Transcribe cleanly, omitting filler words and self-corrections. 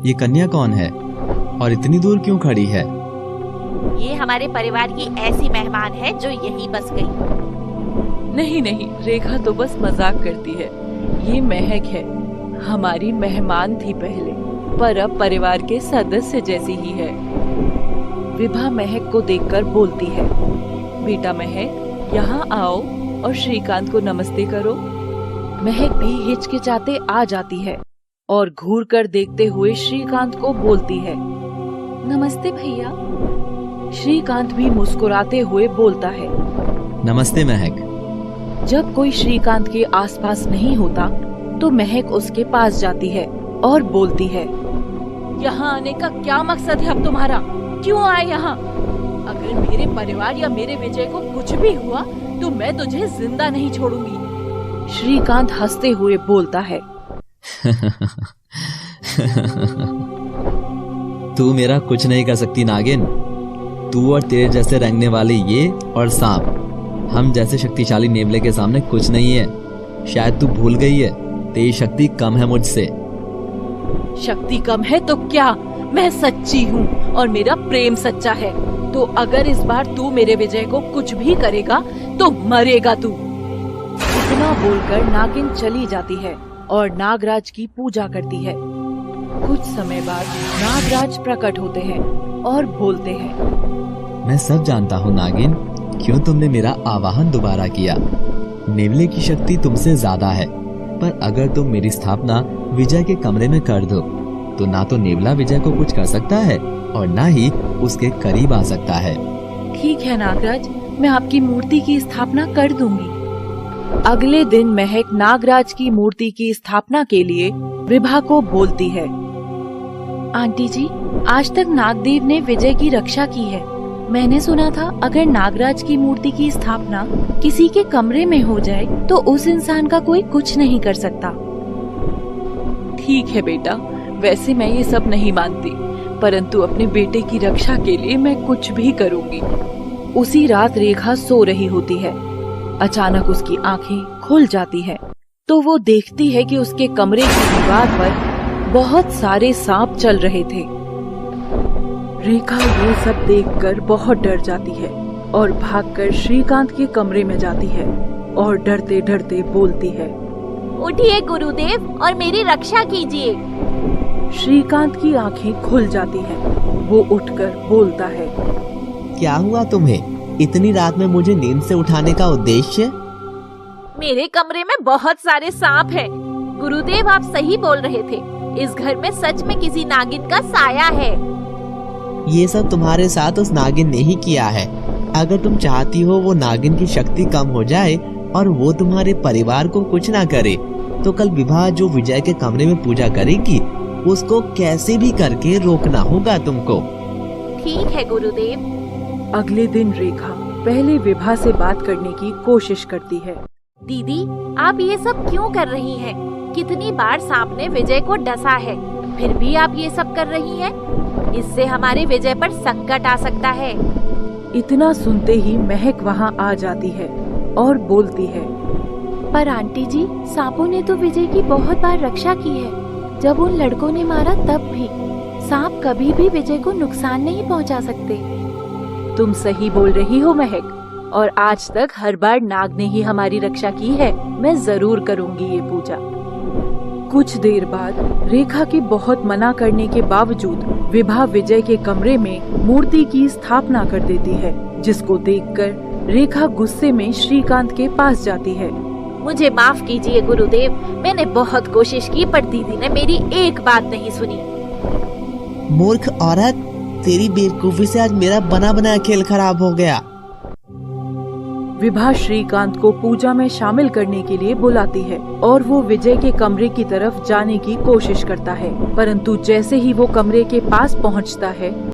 ये कन्या कौन है और इतनी दूर क्यों खड़ी है? ये हमारे परिवार की ऐसी मेहमान है जो यहीं बस गई। नहीं नहीं, रेखा तो बस मजाक करती है। ये महक है, हमारी मेहमान थी पहले, पर अब परिवार के सदस्य जैसी ही है। विभा महक को देखकर बोलती है, बेटा महक, यहाँ आओ और श्रीकांत को नमस्ते करो। महक भी हिचकिचाते आ जाती है और घूर कर देखते हुए श्रीकांत को बोलती है, नमस्ते भैया। श्रीकांत भी मुस्कुराते हुए बोलता है, नमस्ते महक। जब कोई श्रीकांत के आसपास नहीं होता तो महक उसके पास जाती है और बोलती है, यहाँ आने का क्या मकसद है अब तुम्हारा? क्यों आए यहाँ? अगर मेरे परिवार या मेरे विजय को कुछ भी हुआ तो मैं तुझे जिंदा नहीं छोड़ूंगी। श्रीकांत हंसते हुए बोलता है, तू मेरा कुछ नहीं कर सकती नागिन। तू और तेरे जैसे रंगने वाले ये और सांप, हम जैसे शक्तिशाली नेवले के सामने कुछ नहीं है। शायद तू भूल गई है, तेरी शक्ति कम है मुझसे। शक्ति कम है तो क्या? मैं सच्ची हूँ और मेरा प्रेम सच्चा है। तो अगर इस बार तू मेरे विजय को कुछ भी करेगा तो मरेगा तू। इतना बोलकर नागिन चली जाती है और नागराज की पूजा करती है। कुछ समय बाद नागराज प्रकट होते हैं और बोलते हैं, मैं सब जानता हूँ नागिन, क्यों तुमने मेरा आवाहन दोबारा किया। नेवले की शक्ति तुमसे ज्यादा है, पर अगर तुम मेरी स्थापना विजय के कमरे में कर दो तो ना तो नेवला विजय को कुछ कर सकता है और ना ही उसके करीब आ सकता है। ठीक है नागराज, मैं आपकी मूर्ति की स्थापना कर दूंगी। अगले दिन महक नागराज की मूर्ति की स्थापना के लिए विभा को बोलती है, आंटी जी, आज तक नागदेव ने विजय की रक्षा की है। मैंने सुना था अगर नागराज की मूर्ति की स्थापना किसी के कमरे में हो जाए तो उस इंसान का कोई कुछ नहीं कर सकता। ठीक है बेटा, वैसे मैं ये सब नहीं मानती, परंतु अपने बेटे की रक्षा के लिए मैं कुछ भी करूंगी। उसी रात रेखा सो रही होती है। अचानक उसकी आंखें खुल जाती हैं, तो वो देखती है कि उसके कमरे की दीवार पर बहुत सारे सांप चल रहे थे। रेखा ये सब देखकर बहुत डर जाती है और भागकर श्रीकांत के कमरे में जाती है और डरते डरते बोलती है, उठिए गुरुदेव और मेरी रक्षा कीजिए। श्रीकांत की आंखें खुल जाती हैं। वो उठकर बोलता है, क्या हुआ तुम्हें? इतनी रात में मुझे नींद से उठाने का उद्देश्य? मेरे कमरे में बहुत सारे सांप हैं। गुरुदेव, आप सही बोल रहे थे, इस घर में सच में किसी नागिन का साया है। ये सब तुम्हारे साथ उस नागिन ने ही किया है। अगर तुम चाहती हो वो नागिन की शक्ति कम हो जाए और वो तुम्हारे परिवार को कुछ ना करे, तो कल विभा जो विजय के कमरे में पूजा करेगी उसको कैसे भी करके रोकना होगा तुमको। ठीक है गुरुदेव। अगले दिन रेखा पहले विभा से बात करने की कोशिश करती है। दीदी, आप ये सब क्यों कर रही हैं? कितनी बार सांप ने विजय को डसा है, फिर भी आप ये सब कर रही हैं? इससे हमारे विजय पर संकट आ सकता है। इतना सुनते ही महक वहाँ आ जाती है और बोलती है, पर आंटी जी, सांपों ने तो विजय की बहुत बार रक्षा की है। जब उन लड़कों ने मारा तब भी सांप कभी भी विजय को नुकसान नहीं पहुंचा सकते। तुम सही बोल रही हो महक, और आज तक हर बार नाग ने ही हमारी रक्षा की है। मैं जरूर करूंगी ये पूजा। कुछ देर बाद रेखा के बहुत मना करने के बावजूद विभा विजय के कमरे में मूर्ति की स्थापना कर देती है, जिसको देखकर रेखा गुस्से में श्रीकांत के पास जाती है। मुझे माफ कीजिए गुरुदेव, मैंने बहुत कोशिश की पर दीदी ने मेरी एक बात नहीं सुनी। मूर्ख औरत, तेरी बेवकूफी से आज मेरा बना बनाया खेल खराब हो गया। विभा श्रीकांत को पूजा में शामिल करने के लिए बुलाती है और वो विजय के कमरे की तरफ जाने की कोशिश करता है, परंतु जैसे ही वो कमरे के पास पहुंचता है